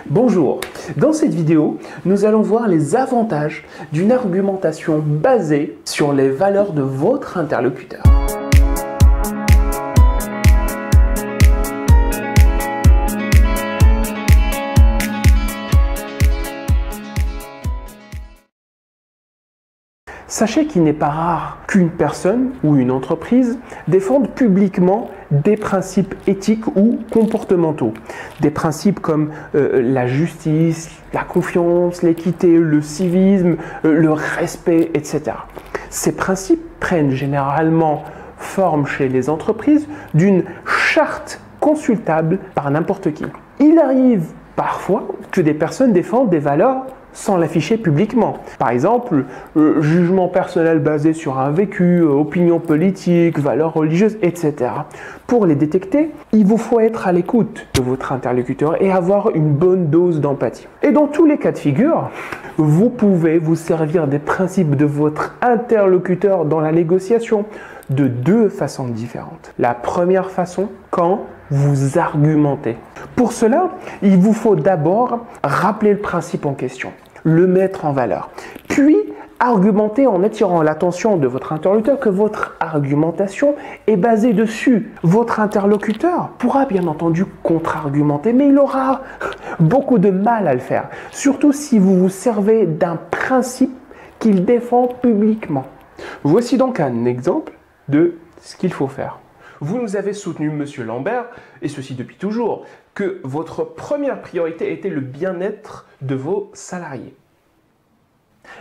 Bonjour, dans cette vidéo, nous allons voir les avantages d'une argumentation basée sur les valeurs de votre interlocuteur. Sachez qu'il n'est pas rare qu'une personne ou une entreprise défende publiquement des principes éthiques ou comportementaux. Des principes comme la justice, la confiance, l'équité, le civisme, le respect, etc. Ces principes prennent généralement forme chez les entreprises d'une charte consultable par n'importe qui. Il arrive parfois que des personnes défendent des valeurs sans l'afficher publiquement. Par exemple, jugement personnel basé sur un vécu, opinion politique, valeurs religieuses, etc. Pour les détecter, il vous faut être à l'écoute de votre interlocuteur et avoir une bonne dose d'empathie. Et dans tous les cas de figure, vous pouvez vous servir des principes de votre interlocuteur dans la négociation de deux façons différentes. La première façon, quand vous argumentez. Pour cela, il vous faut d'abord rappeler le principe en question, le mettre en valeur, puis argumenter en attirant l'attention de votre interlocuteur que votre argumentation est basée dessus. Votre interlocuteur pourra bien entendu contre-argumenter, mais il aura beaucoup de mal à le faire, surtout si vous vous servez d'un principe qu'il défend publiquement. Voici donc un exemple de ce qu'il faut faire. Vous nous avez soutenu, Monsieur Lambert, et ceci depuis toujours, que votre première priorité était le bien-être de vos salariés,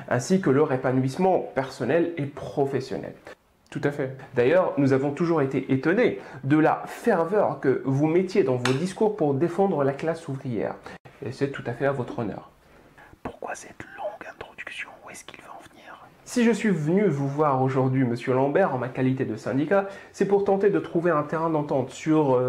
ainsi que leur épanouissement personnel et professionnel. Tout à fait. D'ailleurs, nous avons toujours été étonnés de la ferveur que vous mettiez dans vos discours pour défendre la classe ouvrière. Et c'est tout à fait à votre honneur. Pourquoi cette longue introduction? Où est-ce qu'il va en venir? Si je suis venu vous voir aujourd'hui, Monsieur Lambert, en ma qualité de syndicat, c'est pour tenter de trouver un terrain d'entente sur...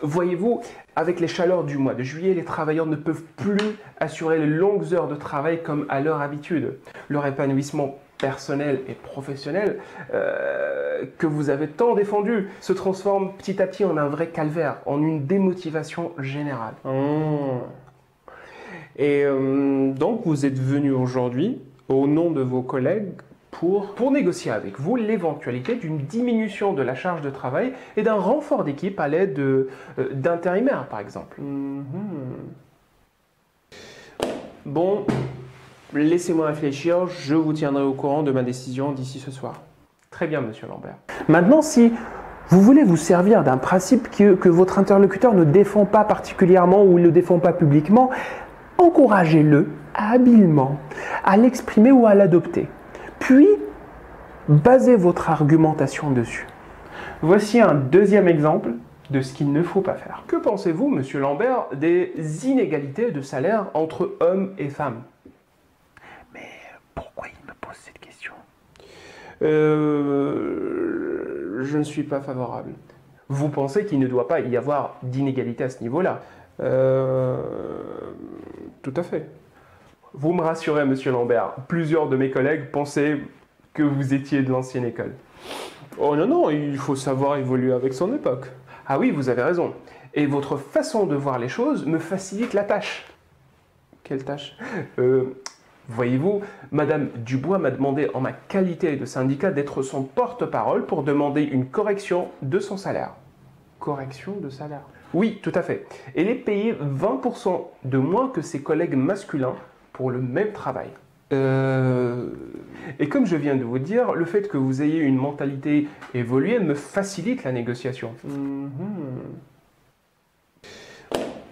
voyez-vous, avec les chaleurs du mois de juillet, les travailleurs ne peuvent plus assurer les longues heures de travail comme à leur habitude. Leur épanouissement personnel et professionnel que vous avez tant défendu se transforme petit à petit en un vrai calvaire, en une démotivation générale. Et donc vous êtes venu aujourd'hui au nom de vos collègues pour négocier avec vous l'éventualité d'une diminution de la charge de travail et d'un renfort d'équipe à l'aide d'intérimaires, par exemple. Bon, laissez-moi réfléchir, je vous tiendrai au courant de ma décision d'ici ce soir. Très bien, Monsieur Lambert. Maintenant, si vous voulez vous servir d'un principe que votre interlocuteur ne défend pas particulièrement ou ne défend pas publiquement, encouragez-le habilement à l'exprimer ou à l'adopter. Puis, basez votre argumentation dessus. Voici un deuxième exemple de ce qu'il ne faut pas faire. Que pensez-vous, Monsieur Lambert, des inégalités de salaire entre hommes et femmes? Mais pourquoi il me pose cette question? Je ne suis pas favorable. Vous pensez qu'il ne doit pas y avoir d'inégalité à ce niveau-là? Tout à fait. Vous me rassurez, Monsieur Lambert. Plusieurs de mes collègues pensaient que vous étiez de l'ancienne école. Oh non, non, il faut savoir évoluer avec son époque. Ah oui, vous avez raison. Et votre façon de voir les choses me facilite la tâche. Quelle tâche? Voyez-vous, Madame Dubois m'a demandé en ma qualité de syndicat d'être son porte-parole pour demander une correction de son salaire. Correction de salaire? Oui, tout à fait. Elle est payée 20% de moins que ses collègues masculins pour le même travail. Et comme je viens de vous dire, le fait que vous ayez une mentalité évoluée me facilite la négociation.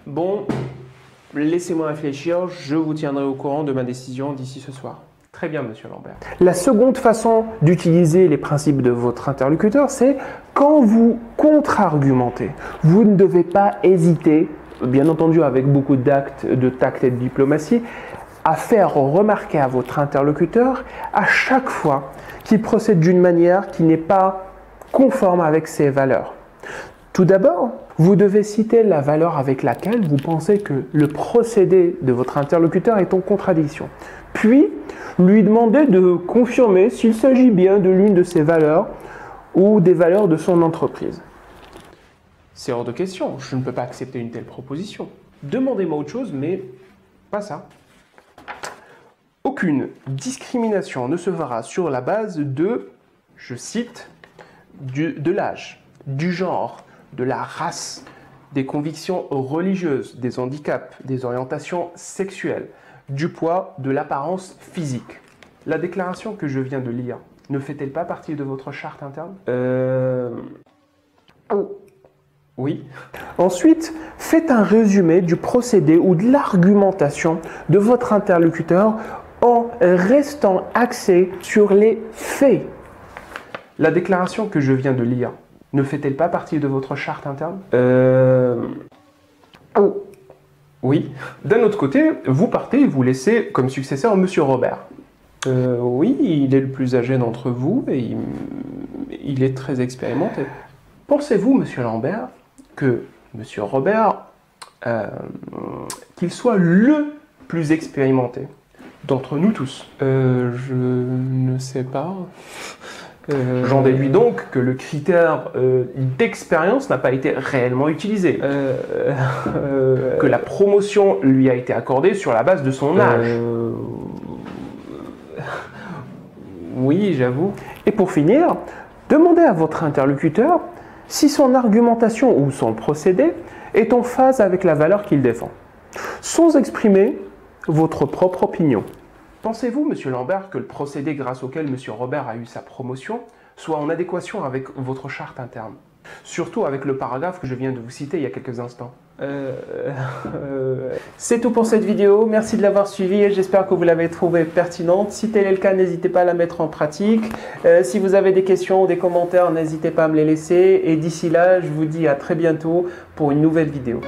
Bon, laissez-moi réfléchir, je vous tiendrai au courant de ma décision d'ici ce soir. Très bien, Monsieur Lambert. La seconde façon d'utiliser les principes de votre interlocuteur, c'est quand vous contre-argumentez. Vous ne devez pas hésiter, bien entendu avec beaucoup de tact et de diplomatie, à faire remarquer à votre interlocuteur à chaque fois qu'il procède d'une manière qui n'est pas conforme avec ses valeurs. Tout d'abord, vous devez citer la valeur avec laquelle vous pensez que le procédé de votre interlocuteur est en contradiction. Puis, lui demander de confirmer s'il s'agit bien de l'une de ses valeurs ou des valeurs de son entreprise. C'est hors de question, je ne peux pas accepter une telle proposition. Demandez-moi autre chose, mais pas ça. Aucune discrimination ne se fera sur la base de, je cite, de l'âge, du genre, de la race, des convictions religieuses, des handicaps, des orientations sexuelles, du poids, de l'apparence physique. La déclaration que je viens de lire ne fait-elle pas partie de votre charte interne? Oui. Ensuite, faites un résumé du procédé ou de l'argumentation de votre interlocuteur en restant axé sur les faits. La déclaration que je viens de lire ne fait-elle pas partie de votre charte interne? Oui. D'un autre côté, vous partez et vous laissez comme successeur Monsieur Robert. Oui, il est le plus âgé d'entre vous et il est très expérimenté. Pensez-vous, Monsieur Lambert, que Monsieur Robert, qu'il soit le plus expérimenté d'entre nous tous? Je ne sais pas. J'en déduis donc que le critère d'expérience n'a pas été réellement utilisé. Que la promotion lui a été accordée sur la base de son âge. Oui, j'avoue. Et pour finir, demandez à votre interlocuteur si son argumentation ou son procédé est en phase avec la valeur qu'il défend, sans exprimer votre propre opinion. Pensez-vous, Monsieur Lambert, que le procédé grâce auquel Monsieur Robert a eu sa promotion soit en adéquation avec votre charte interne? Surtout avec le paragraphe que je viens de vous citer il y a quelques instants. C'est tout pour cette vidéo. Merci de l'avoir suivi et j'espère que vous l'avez trouvée pertinente. Si tel est le cas, n'hésitez pas à la mettre en pratique. Si vous avez des questions ou des commentaires, n'hésitez pas à me les laisser. Et d'ici là, je vous dis à très bientôt pour une nouvelle vidéo.